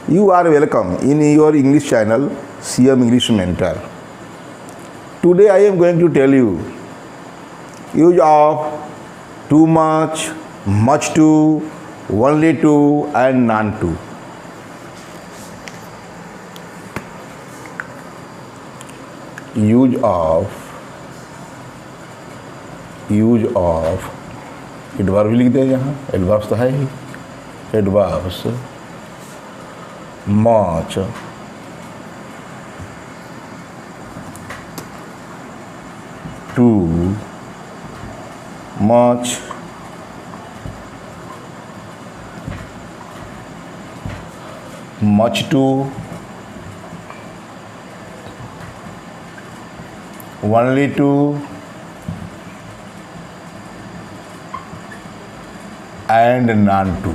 You are welcome in your English channel CM English Mentor. Today I am going to tell you use of too much, much to, only to and none to. Use of adverb भी लिख दें यहाँ, adverbs तो है ही, adverbs much, too much, much to, only to and none to,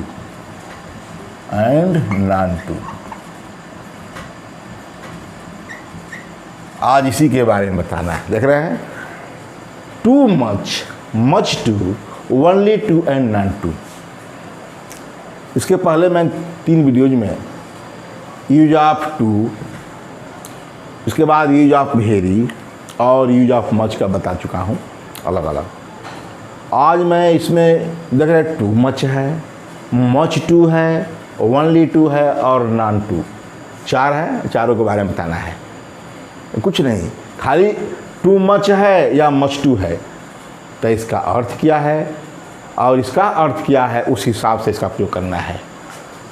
आज इसी के बारे में बताना है। देख रहे हैं, too much, much too, only too and none too. इसके पहले मैं 3 वीडियोज में यूज ऑफ टू, उसके बाद यूज ऑफ वेरी और यूज ऑफ मच का बता चुका हूँ अलग अलग। आज मैं इसमें देख रहे टू मच है, मच टू है, ओनली टू है और नॉन टू, 4 है। चारों के बारे में बताना है, कुछ नहीं, खाली टू मच है या मच टू है तो इसका अर्थ क्या है और इसका अर्थ क्या है, उस हिसाब से इसका प्रयोग करना है।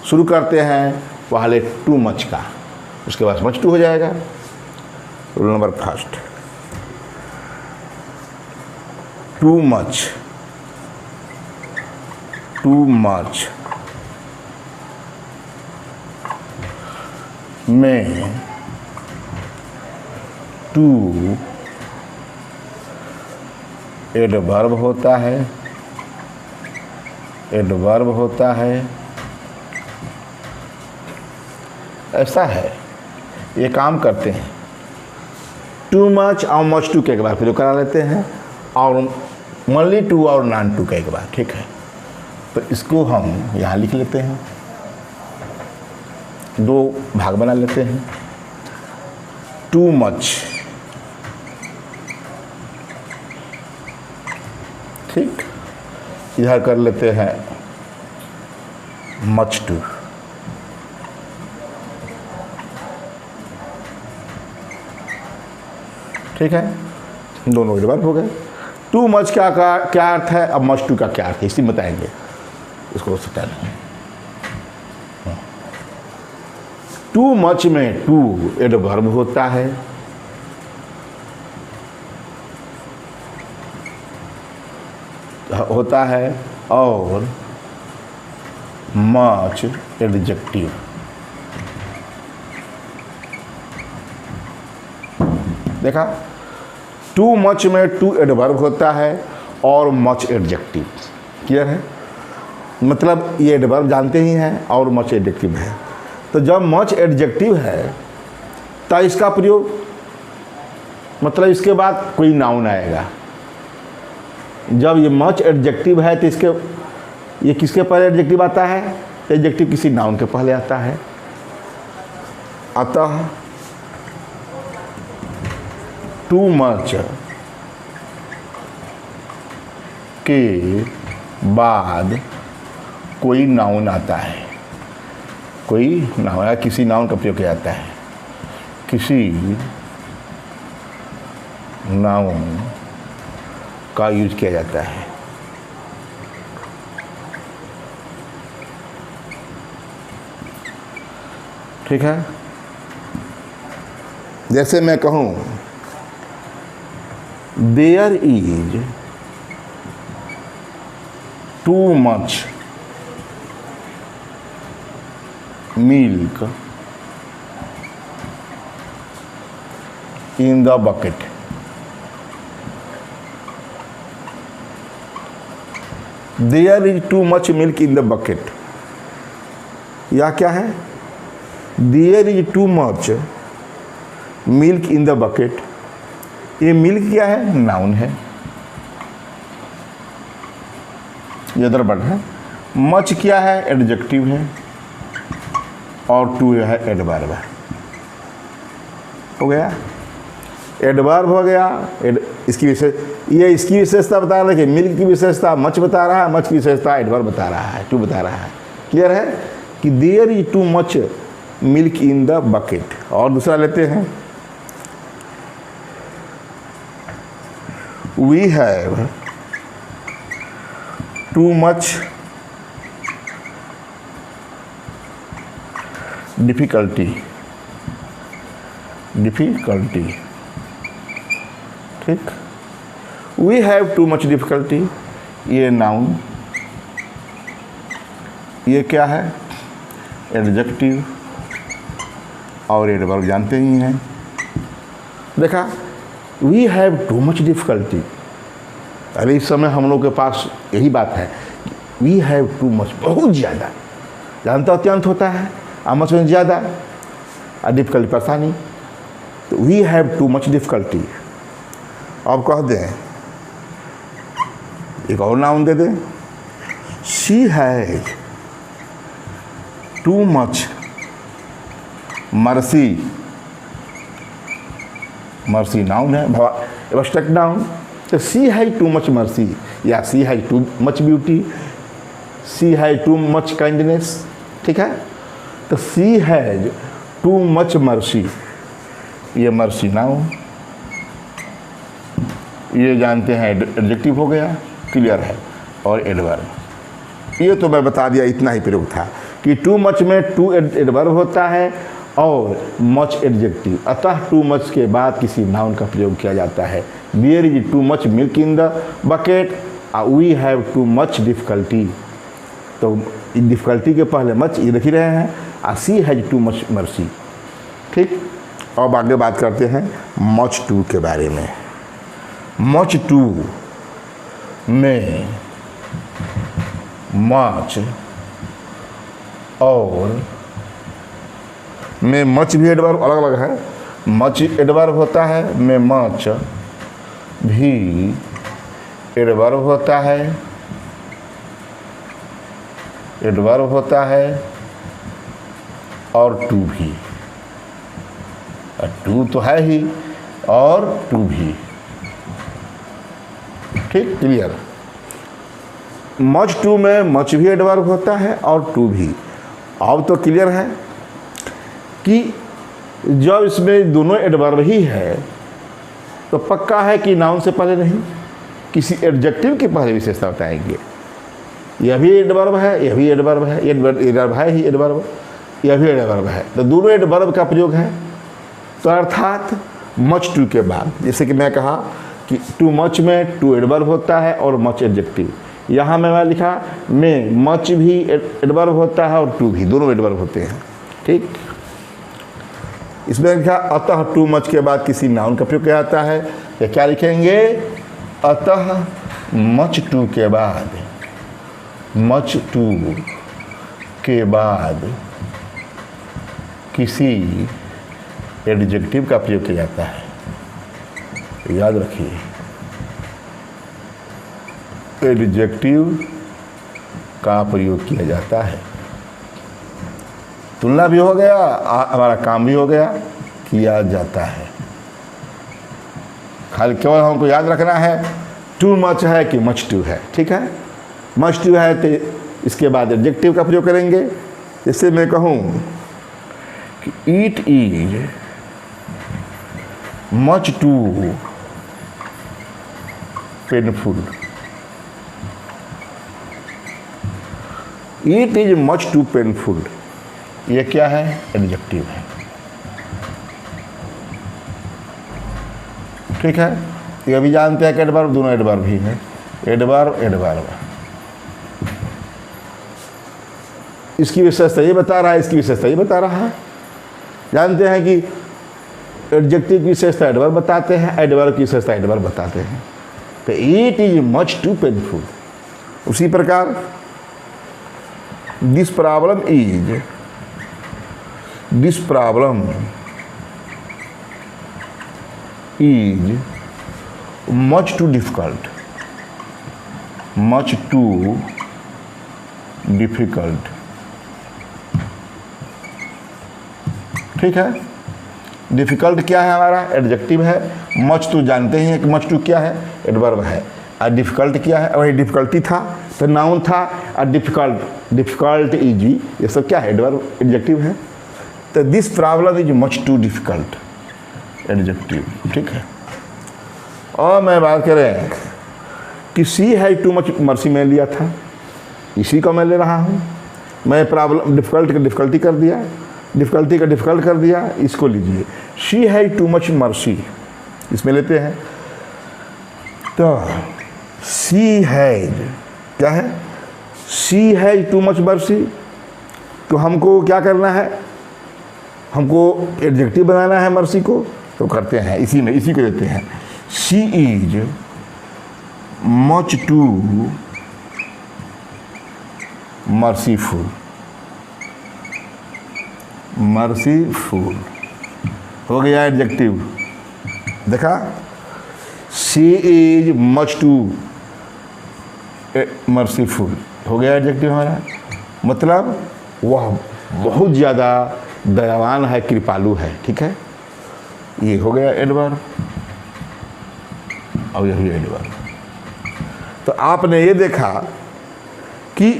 शुरू करते हैं पहले टू मच का, उसके बाद मच टू हो जाएगा। Rule number first, to much, में टू एडवर्ब होता है, ऐसा है। ये काम करते हैं, टू मच और मच टू के एक बार प्रयोग करा लेते हैं और ओनली टू और नॉन टू का एक बार, ठीक है। तो इसको हम यहाँ लिख लेते हैं, 2 भाग बना लेते हैं। टू मच, ठीक, इधर कर लेते हैं मच टू, ठीक है। दोनों एडवर्ब हो गए। टू मच क्या अर्थ है, अब मच टू का क्या अर्थ है इसी बताएंगे। इसको सटा लें। टू मच में टू एडवर्ब होता है, और मच एडजेक्टिव। देखा, टू मच में टू एडवर्ब होता है और मच एडजेक्टिव। क्लियर है, मतलब ये एडवर्ब जानते ही हैं और मच एडजेक्टिव है। तो जब मच एडजेक्टिव है तो इसका प्रयोग, मतलब इसके बाद कोई नाउन आएगा। जब ये मच एडजेक्टिव है तो ये किसके पहले एडजेक्टिव आता है? एडजेक्टिव किसी नाउन के पहले आता है। अतः टू मच के बाद कोई नाउन आता है, कोई नाउन या किसी नाउन का प्रयोग किया जाता है, किसी नाउन का यूज किया जाता है। ठीक है, जैसे मैं कहूँ there is too much milk in the bucket. There is too much milk in the bucket, या क्या है? There is too much milk in the bucket. ये मिल्क क्या है? नाउन है, ये गड़बड़ है। मच क्या है? एडजेक्टिव है। और टू है एडवर्ब हो गया, एडवर्ब हो गया। इसकी विशेषता बता रहा है कि मिल्क की विशेषता मच बता रहा है, मच की विशेषता एडवर्ब बता रहा है, टू बता रहा है। क्लियर है कि there is too much milk in the bucket. और दूसरा लेते हैं, we have too much difficulty, ठीक, we have too much difficulty. ये नाउन, ये क्या है, एडजेक्टिव और एडवर्ब जानते ही हैं। देखा, we have too much difficulty, अरे इस समय हम लोग के पास यही बात है, वी हैव टू मच, बहुत ज़्यादा, जानता अत्यंत होता है, मच में ज़्यादा, डिफिकल्टी परेशानी, तो we have too much difficulty. अब कह दें, एक और नाउन दे दें, she has too much mercy, mercy noun है, एब्स्ट्रैक्ट नाउन, तो she has too much mercy, या she has too much beauty, she has too much kindness, ठीक है। तो she has too much mercy, ये मर्सी नाउन, ये जानते हैं एडजेक्टिव हो गया, क्लियर है। और एडवर्ब, ये तो मैं बता दिया, इतना ही प्रयोग था कि टू मच में टू एडवर्ब होता है और मच एडजेक्टिव, अतः टू मच के बाद किसी नाउन का प्रयोग किया जाता है। There is too much milk in the bucket, we have too much difficulty, तो डिफिकल्टी के पहले मच ये लिख ही रहे हैं, she has too much mercy, ठीक। अब आगे बात करते हैं मच टू के बारे में। मच टू में मच और में मच भी एडवर्ब अलग अलग है, मच एडवर्ब होता है, में मच भी एडवर्ब होता है, एडवर्ब होता है, और टू भी, टू तो है ही और टू भी, ठीक, क्लियर। मच टू में मच भी एडवर्ब होता है और टू भी। अब तो क्लियर है कि जब इसमें दोनों एडवर्ब ही है तो पक्का है कि नाउन से पहले नहीं, किसी एडजेक्टिव के पहले विशेषता बताएंगे। यह भी एडवर्ब है, यह भी एडवर्ब है, एडवर्ब है ही एडवर्ब, यह भी एडवर्ब है, तो दोनों एडवर्ब का प्रयोग है। तो अर्थात मच टू के बाद, जैसे कि मैं कहा कि टू मच में टू एडवर्ब होता है और मच एडजेक्टिव, यहाँ मैं लिखा में मच भी एडवर्ब होता है और टू भी, दोनों एडवर्ब होते हैं, ठीक। इसमें लिखा अतः टू मच के बाद किसी नाउन का प्रयोग किया जाता है, या क्या लिखेंगे, अतः मच टू के बाद, मच टू के बाद किसी एडजेक्टिव का प्रयोग किया जाता है। याद रखिए, एडजेक्टिव का प्रयोग किया जाता है। तुलना भी हो गया, हमारा काम भी हो गया, किया जाता है। खाली केवल हमको याद रखना है टू मच है कि मच टू है, ठीक है। मच टू है तो इसके बाद एडजेक्टिव का प्रयोग करेंगे। जैसे मैं कहूँ कि it is much too painful, it is much too painful, ये क्या है, एडजेक्टिव है, ठीक है। ये भी जानते हैं कि एडवर्ब, दोनों एडवर्ब ही है, एडवर्ब एडवर्ब। इसकी विशेषता ये बता रहा है, इसकी विशेषता ये बता रहा है। जानते हैं कि एडजेक्टिव की विशेषता एडवर्ब बताते हैं, एडवर्ब की विशेषता एडवर्ब बताते हैं। तो it is much too painful. उसी प्रकार this problem is much too difficult, much too difficult, ठीक है। डिफ़िकल्ट क्या है हमारा? एडजेक्टिव है। मच टू जानते ही हैं कि मच टू क्या है? एडवर्ब है। और डिफ़िकल्ट क्या है? वही डिफ़िकल्टी था तो नाउन था, और डिफ़िकल्ट इजी ये सब क्या है? एडवर्ब, एडजेक्टिव है। तो this problem is much too difficult, adjective, ठीक है। और मैं बात करें कि सी है टू मच मर्सी में लिया था, इसी को मैं ले रहा हूँ। मैं प्रॉब्लम डिफ़िकल्ट का डिफ़िकल्टी कर दिया, डिफ़िकल्टी का डिफ़िकल्ट कर दिया, इसको लीजिए। शी है टू मच मर्सी, इसमें लेते हैं। तो सी है क्या है? सी है टू मच मर्सी। तो हमको क्या करना है? हमको एडजेक्टिव बनाना है मर्सी को, तो करते हैं इसी में, इसी को देते हैं। She is much too merciful, merciful हो गया एडजेक्टिव। देखा? She is much too merciful हो गया एडजेक्टिव हमारा। मतलब वह बहुत ज़्यादा दयावान है, कृपालु है, ठीक है। ये हो गया एडवर्ब, और यही एडवर्ब। तो आपने ये देखा कि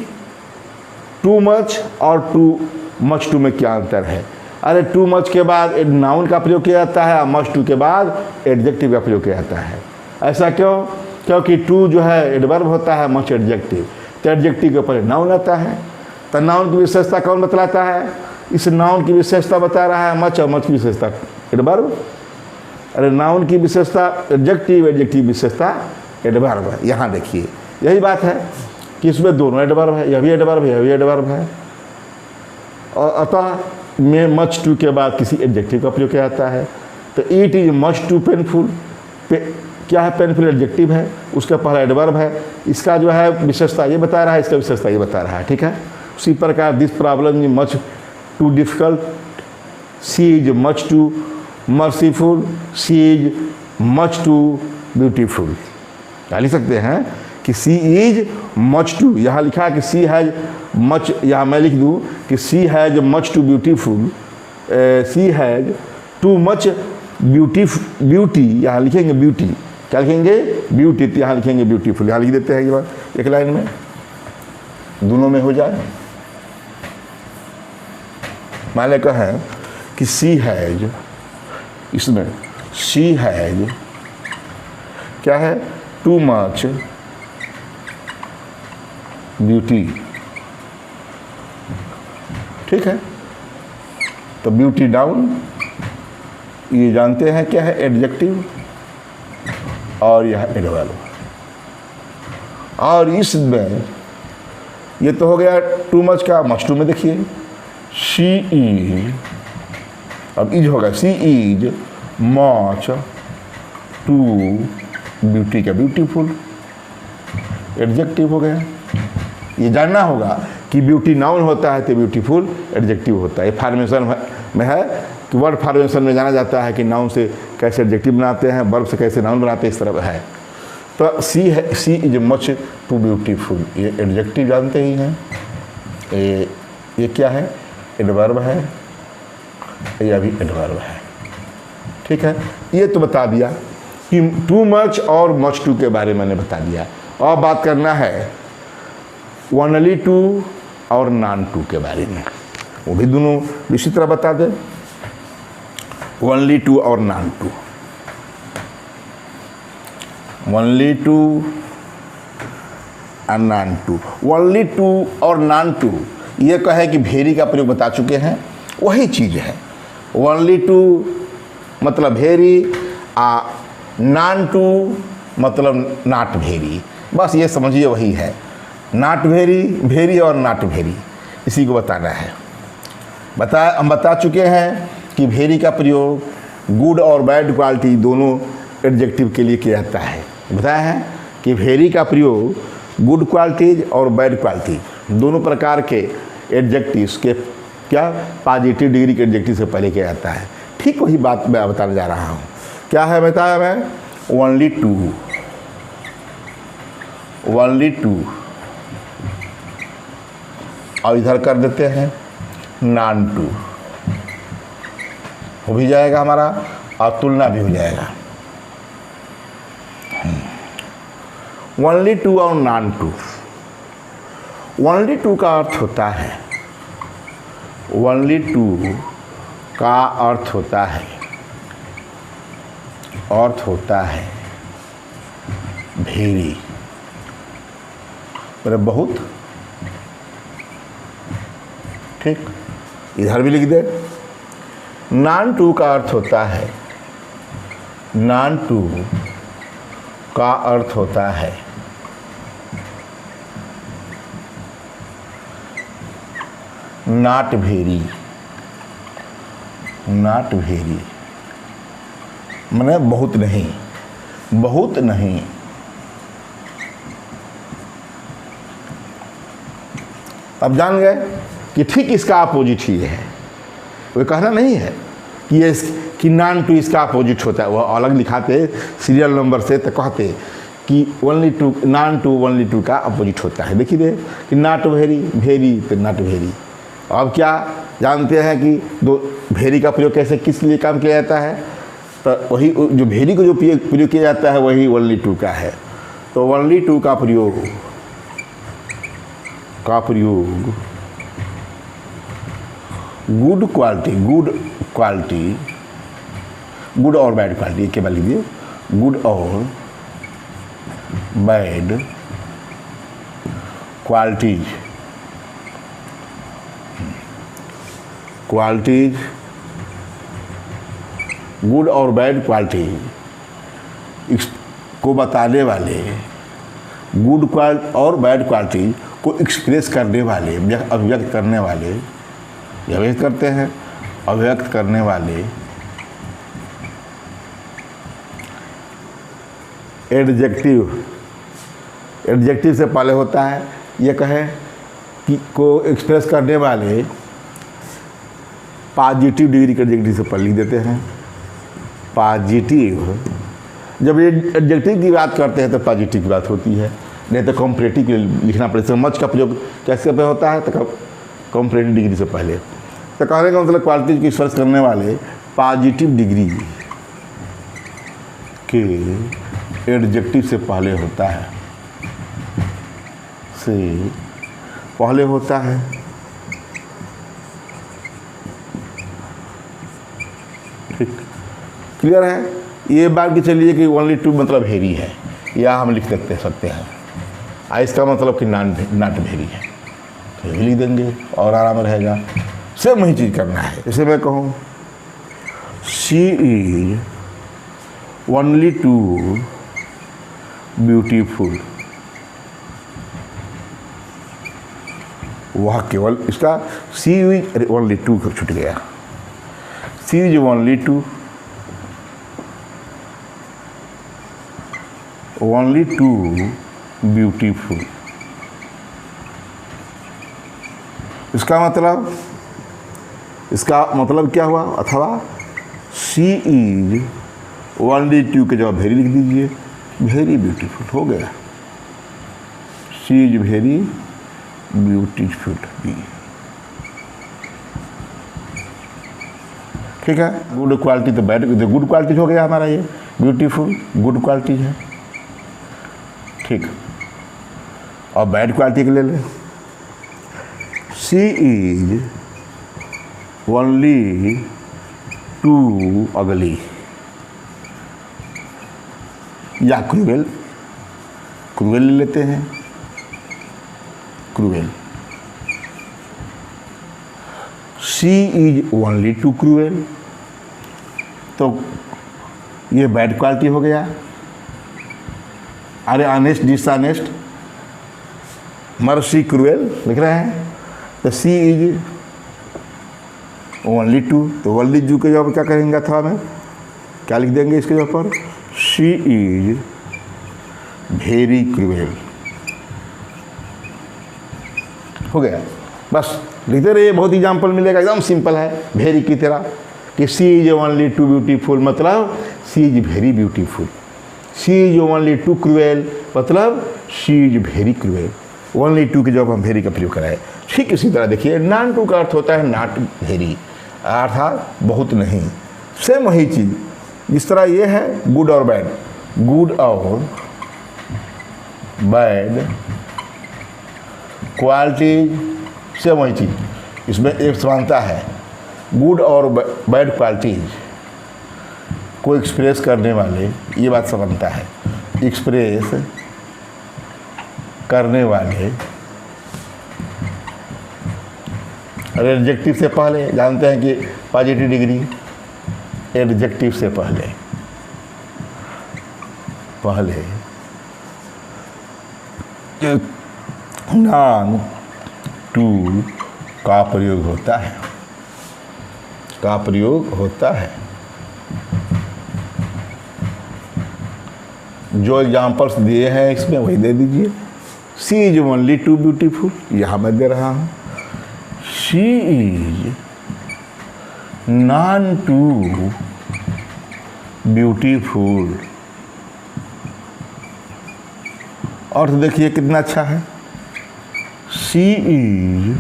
टू मच और टू मच टू में क्या अंतर है। अरे टू मच के बाद नाउन का प्रयोग किया जाता है, और मच टू के बाद एडजेक्टिव का प्रयोग किया जाता है। ऐसा क्यों? क्योंकि टू जो है एडवर्ब होता है, मच एडजेक्टिव। तो एडजेक्टिव के ऊपर नाउन आता है, तो नाउन की विशेषता कौन बतलाता है? इस नाउन की विशेषता बता रहा है मच, और मच की विशेषता एडवर्ब। अरे नाउन की विशेषता एडजेक्टिव, एडजेक्टिव विशेषता एडवर्ब। यहाँ देखिए यही बात है कि इसमें दोनों एडवर्ब है, यह भी एडवर्ब है, यह भी एडवर्ब है। और अतः में मच टू के बाद किसी एडजेक्टिव का प्रयोग किया जाता है। तो it is much too painful, क्या है? पेनफुल एडजेक्टिव है, उसका पहला एडवर्ब है। इसका जो है विशेषता ये बता रहा है, इसका विशेषता ये बता रहा है, ठीक है। उसी प्रकार this problem is much too difficult, she is much too merciful, she is much too beautiful. क्या लिख सकते हैं कि सी इज मच टू, यहाँ लिखा है कि सी हैज मच, यहाँ मैं लिख दूँ कि she has much too beautiful, she has too much beauty, यहाँ लिखेंगे ब्यूटी, क्या लिखेंगे? ब्यूटी। तो यहाँ लिखेंगे ब्यूटीफुल, यहाँ लिख देते हैं ये बात एक लाइन में, दोनों में हो जाए। मान लें कहें कि सी हैज, इसमें सी हैज क्या है? टू मच ब्यूटी, ठीक है। तो ब्यूटी नाउन, ये जानते हैं क्या है? एडजेक्टिव, और यह एडवर्ब। और इसमें ये तो हो गया टू मच का। मच टू में देखिए शी इज, अब इज होगा, सी इज मच टू ब्यूटी का ब्यूटीफुल, एडजेक्टिव हो गया। ये जानना होगा कि ब्यूटी नाउन होता है तो ब्यूटीफुल एडजेक्टिव होता है। फॉर्मेशन में है कि वर्ड फॉर्मेशन में जाना जाता है कि नाउन से कैसे एडजेक्टिव बनाते हैं, वर्ब से कैसे नाउन बनाते हैं, इस तरह है। तो सी है, सी इज मच टू ब्यूटीफुल, ये एडजेक्टिव जानते ही हैं। ये क्या है? एडवर्ब है, यह भी एडवर्ब है, ठीक है। ये तो बता दिया कि टू मच और मच टू के बारे में मैंने बता दिया। और बात करना है ओनली टू और नॉन टू के बारे में, वो भी दोनों इसी तरह बता दें। ओनली टू और नॉन टू, ओनली टू और नॉन टू। ओनली टू और नॉन टू ये कहे कि भेरी का प्रयोग बता चुके हैं, वही चीज़ है। ओनली टू मतलब भेरी, नॉन टू मतलब नॉट भेरी, बस ये समझिए वही है। नॉट भेरी, भेरी और नॉट भेरी, इसी को बताना है। हम बता चुके हैं कि भेरी का प्रयोग गुड और बैड क्वालिटी दोनों एडजेक्टिव के लिए किया जाता है। बताया है कि भेरी का प्रयोग गुड क्वालिटीज और बैड क्वालिटी दोनों प्रकार के एडजेक्टिव्स के क्या पॉजिटिव डिग्री के एडजेक्टिव से पहले किया जाता है। ठीक वही बात मैं बताने जा रहा हूँ। क्या है बताया मैं? ओनली टू, ओनली टू, और इधर कर देते हैं नॉन टू, हो भी जाएगा हमारा और तुलना भी हो जाएगा। ओनली टू और नॉन टू। ओनली टू का अर्थ होता है, ओनली टू का अर्थ होता है, अर्थ होता है भेरी, मेरे बहुत। ठीक, इधर भी लिख दे। नॉन टू का अर्थ होता है, नॉन टू का अर्थ होता है नॉट वेरी, नॉट वेरी माने बहुत नहीं, बहुत नहीं। अब जान गए कि ठीक इसका अपोजिट ही है। वो कहना नहीं है कि ये कि नॉन टू इसका अपोजिट होता है, वो अलग लिखाते सीरियल नंबर से तो कहते कि only too, none too only too का अपोजिट होता है। देखिए दे कि नॉट वेरी, वेरी तो नॉट वेरी। अब क्या जानते हैं कि दो वेरी का प्रयोग कैसे किस लिए काम किया जाता है, तो वही जो वेरी को जो प्रयोग किया जाता है वही ओनली टू का है। तो ओनली टू का प्रयोग good quality, good quality, good और बैड क्वालिटी के बारे लीजिए, गुड और बैड क्वालिटीज, क्वालिटीज, गुड और बैड क्वालिटीज को बताने वाले, गुड क्वालिटी और बैड क्वालिटी को एक्सप्रेस करने वाले, अभिव्यक्त करने वाले, अभिव्यक्त करते हैं, अभिव्यक्त करने वाले एडजेक्टिव, एडजेक्टिव से पहले होता है, ये कहे कि को एक्सप्रेस करने वाले पॉजिटिव डिग्री के एडजेक्टिव से पहले लिख देते हैं। पॉजिटिव, जब ये एडजेक्टिव की बात करते हैं तो पॉजिटिव की बात होती है, नहीं तो कॉम्परेटिव लिखना पड़ेगा। मच का प्रयोग कैसे पे होता है, तो कॉम्परेटिव डिग्री से पहले। तो कहने का मतलब क्वालिटी की एक्सप्रेस करने वाले पॉजिटिव डिग्री के एडजेक्टिव से पहले होता है, से पहले होता है। ठीक, क्लियर है। ये बात की चलिए कि ओनली टू मतलब वेरी है, या हम लिख सकते हैं इसका मतलब कि नॉट वेरी है, तो ये लिख देंगे और आराम रहेगा। सेम वही चीज़ करना है। जैसे मैं कहूँ she is only too beautiful, वह केवल इसका सी इज ओनली टू छूट गया, she is only too, only too beautiful. इसका मतलब क्या हुआ, अथवा शी इज ओनली टू के जवाब वेरी लिख दीजिए, वेरी ब्यूटीफुल हो गया। शी इज वेरी ब्यूटीफुल भी, ठीक है। गुड क्वालिटी तो बैड, गुड क्वालिटी हो गया हमारा, ये ब्यूटीफुल गुड क्वालिटी है, ठीक। और बैड क्वालिटी के ले लें, शी इज ओनली टू अगली, या क्रूएल, क्रूएल ले लेते हैं, cruel. She is only too cruel, तो ये बैड क्वालिटी हो गया। अरे ऑनेस्ट डिसऑनेस्ट, मर शी क्रूएल लिख रहे हैं, तो सी इज ओनली टू, तो ओनली टू के जवाब क्या करेंगे, अथवा में क्या लिख देंगे इसके जवाब पर, शी इज वेरी क्रूएल, हो गया। बस लिखते रहिए, बहुत एग्जाम्पल मिलेगा, एकदम सिंपल है वेरी की तरह, कि she is only too beautiful मतलब she is very beautiful, she is only too cruel मतलब she is very cruel. Only too के जवाब हम वेरी का प्रयोग कराए। ठीक इसी तरह देखिए, नॉन टू का अर्थ होता है नॉट वेरी, अर्थात बहुत नहीं, सेम वही चीज़, जिस तरह ये है गुड और बैड, गुड और बैड क्वालिटीज, सेम वही चीज़, इसमें एक समानता है। गुड और बैड क्वालिटीज को एक्सप्रेस करने वाले, ये बात समानता है, एक्सप्रेस करने वाले एडजेक्टिव से पहले, जानते हैं कि पॉजिटिव डिग्री एडजेक्टिव से पहले नॉन टू का प्रयोग होता है, जो एग्जाम्पल्स दिए हैं इसमें वही दे दीजिए। She is only too beautiful, यहाँ मैं दे रहा हूँ। She is none too beautiful, और तो देखिए कितना अच्छा है। She is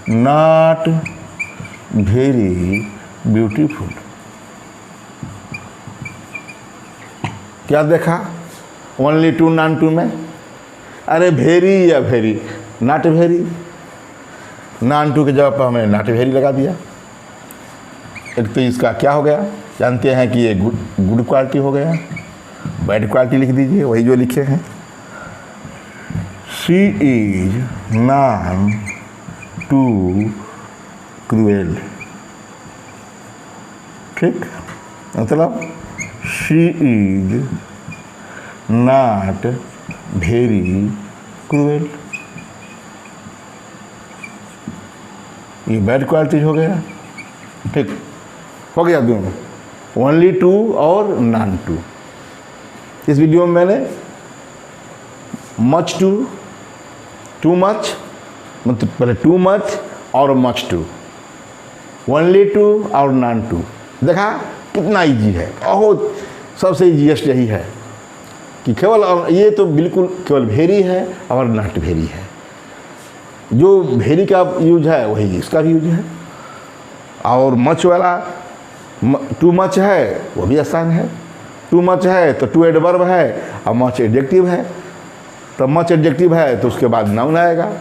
not very beautiful, क्या देखा ओनली टू नॉन टू में? अरे वेरी या very, not very, none too के जगह पर हमें नॉट वेरी लगा दिया। एक तो इसका क्या हो गया, जानते हैं कि ये गुड क्वालिटी हो गया। बैड क्वालिटी लिख दीजिए, वही जो लिखे हैं। She is none too cruel, ठीक, मतलब she is not very cruel, ये बैड क्वालिटी हो गया, ठीक हो गया दोनों, ओनली टू और नॉन टू। इस वीडियो में मैंने मच टू, टू मच, मतलब पहले टू मच और मच टू, ओनली टू और नॉन टू, देखा कितना इजी है। बहुत सबसे इजीएस्ट यही है कि केवल, और ये तो बिल्कुल केवल वेरी है और नॉट वेरी है। जो वेरी का यूज है वही इसका भी यूज है, और मच वाला टू मच है वो भी आसान है। टू मच है तो टू एडवर्ब है और मच एडजेक्टिव है, तो मच एडजेक्टिव है तो उसके बाद नाउन आएगा,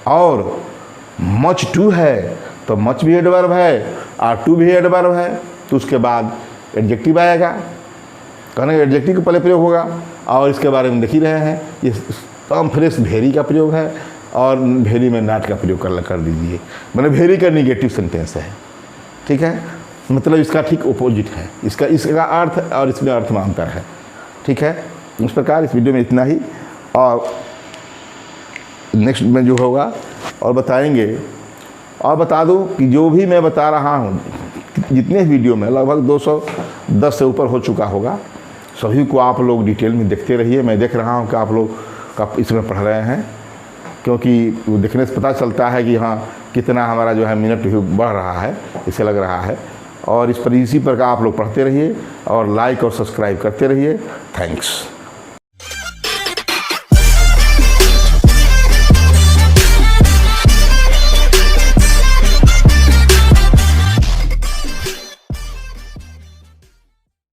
और मच टू है तो मच भी एडवर्ब है और टू भी एडवर्ब है, तो उसके बाद एडजेक्टिव आएगा। कहने एडजेक्टिव का पहले प्रयोग होगा, और इसके बारे में देख ही रहे हैं, ये तमाम फ्रेश वेरी का प्रयोग है, और वेरी में नॉट का प्रयोग कर दीजिए, मतलब वेरी का निगेटिव सेंटेंस है, ठीक है, मतलब इसका ठीक अपोजिट है, इसका अर्थ और इसमें अर्थ में अंतर है, ठीक है। इस प्रकार इस वीडियो में इतना ही, और नेक्स्ट में जो होगा और बताएंगे। और बता दूं कि जो भी मैं बता रहा हूं, जितने वीडियो में लगभग 210 से ऊपर हो चुका होगा, सभी को आप लोग डिटेल में देखते रहिए। मैं देख रहा हूं कि आप लोग का इसमें पढ़ रहे हैं, क्योंकि वो देखने से पता चलता है कि हाँ कितना हमारा जो है मिनट व्यू बढ़ रहा है, इसे लग रहा है। और इसी प्रकार आप लोग पढ़ते रहिए और लाइक और सब्सक्राइब करते रहिए। थैंक्स।